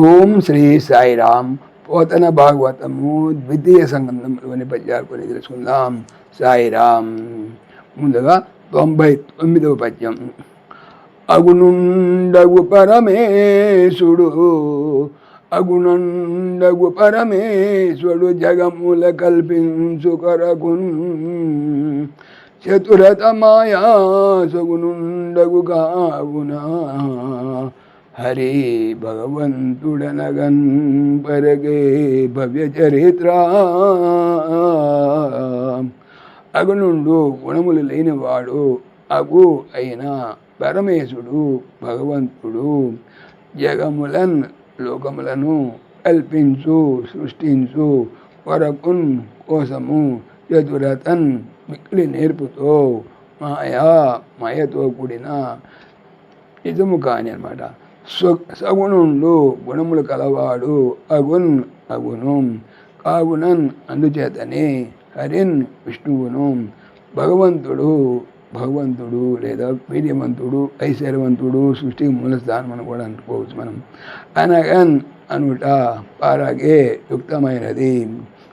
ఓం శ్రీ సాయిరామ్. పోతన భాగవతము ద్వితీయ సంగంధంలోని పద్యాలు కొన్ని తెలుసుకుందాం. సాయిరామ్. ముందుగా 99వ పద్యం. అగునుండగు పరమేశుడు అగునుండగు పరమేశ్వడు జగముల కల్పించు కొరకున్ చతురత మాయా సగునుండగు కావునా హరి భగవంతుడనగన్ పరగే భవ్య చరిత్ర. అగునుండు గుణములు లేనివాడు అగు అయిన పరమేశుడు భగవంతుడు జగములన్ లోకములను కల్పించు సృష్టించు కొరకున్ కోసము చతురతన్ మిక్కిలి నేర్పుతో మాయతో కూడిన నిజము కాని అనమాట. సగుణుండు గుణములు కలవాడు అగును కాగునన్ అందుచేతనే హరిన్ విష్ణువును భగవంతుడు లేదా వీర్యవంతుడు ఐశ్వర్యవంతుడు సృష్టికి మూలస్థానం అని కూడా అనుకోవచ్చు మనం. అనగన్ అనుట పారాగే యుక్తమైనది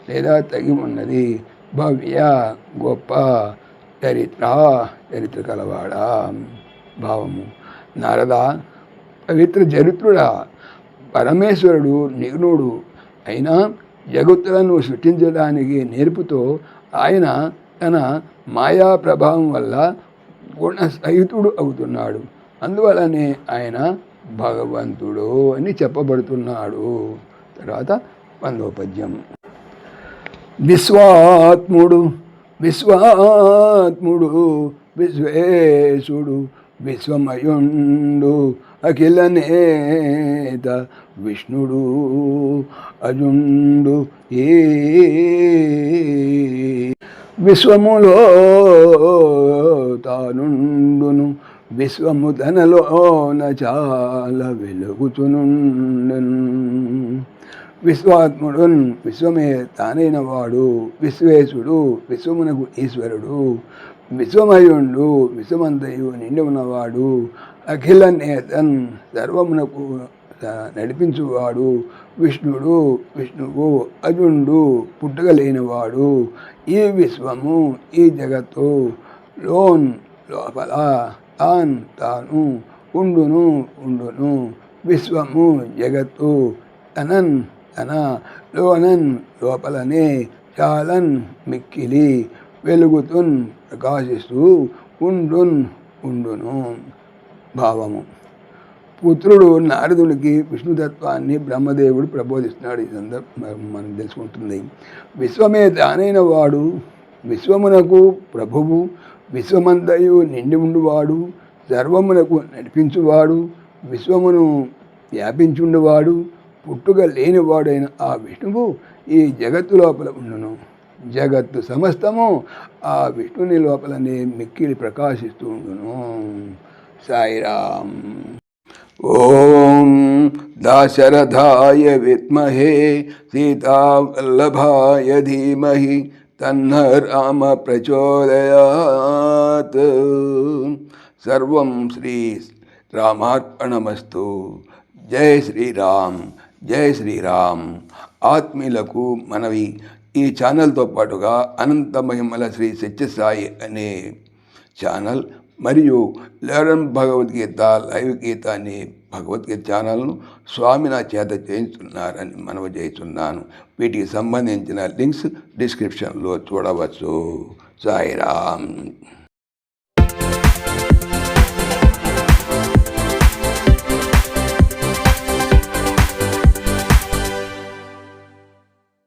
లేదా తగి ఉన్నది. భవ్య గొప్ప చరిత్ర కలవాడా. భావము. నారద పవిత్ర చరిత్రుడా, పరమేశ్వరుడు నిఘ్నుడు అయినా జగత్తులను సృష్టించడానికి నేర్పుతో ఆయన తన మాయా ప్రభావం వల్ల గుణసహితుడు అవుతున్నాడు. అందువలనే ఆయన భగవంతుడు అని చెప్పబడుతున్నాడు. తర్వాత 100వ పద్యం. విశ్వాత్ముడు విశ్వేశుడు విశ్వమయుండు అఖిల నేత విష్ణుడు అజుండు ఏ విశ్వములో తానుండును విశ్వము తనలోన చాలా వెలుగుచునుండెను. విశ్వాత్ముడు విశ్వమే తానైన వాడు విశ్వేశుడు విశ్వమునకు ఈశ్వరుడు విశ్వమయుండు విశ్వమంతయు నిండి ఉన్నవాడు అఖిల నేతన్ సర్వమునకు నడిపించువాడు విష్ణువు అజుండు పుట్టుకలేనివాడు. ఈ విశ్వము ఈ జగత్తు లోపల తాను ఉండును విశ్వము జగత్తు తన లోపలనే చాలన్ మిక్కిలి వెలుగుతున్ ప్రకాశిస్తూ ఉండును. భావము. పుత్రుడు నారదునికి విష్ణుతత్వాన్ని బ్రహ్మదేవుడు ప్రబోధిస్తున్నాడు. ఈ సందర్భం మనం తెలుసుకుంటుంది. విశ్వమే తానైన వాడు విశ్వమునకు ప్రభువు విశ్వమంతయు నిండి ఉండువాడు సర్వమునకు నడిపించువాడు విశ్వమును వ్యాపించుండువాడు పుట్టుక లేనివాడైన ఆ విష్ణువు ఈ జగత్తు లోపల ఉండును. జగత్తు సమస్తము ఆ విష్ణుని లోపలనే మిక్కిలి ప్రకాశిస్తూ ఉండును. సాయిరామ్. ఓం దాశరథాయ విద్మహే సీతావల్లభాయ ధీమహి తన్న రామ ప్రచోదయాత్. సర్వం శ్రీ రామార్పణమస్తు. జై శ్రీరామ్. జై శ్రీరామ్. ఆత్మీయులకు మనవి, ఈ ఛానల్తో పాటుగా అనంత మహిమల శ్రీ సత్యసాయి అనే ఛానల్ మరియు లెర్న్ భగవద్గీత లైవ్ గీత అనే భగవద్గీత ఛానల్ను స్వామి నా చేత చేయించున్నారని మనవి చేస్తున్నాను. వీటికి సంబంధించిన లింక్స్ డిస్క్రిప్షన్లో చూడవచ్చు. సాయిరామ్.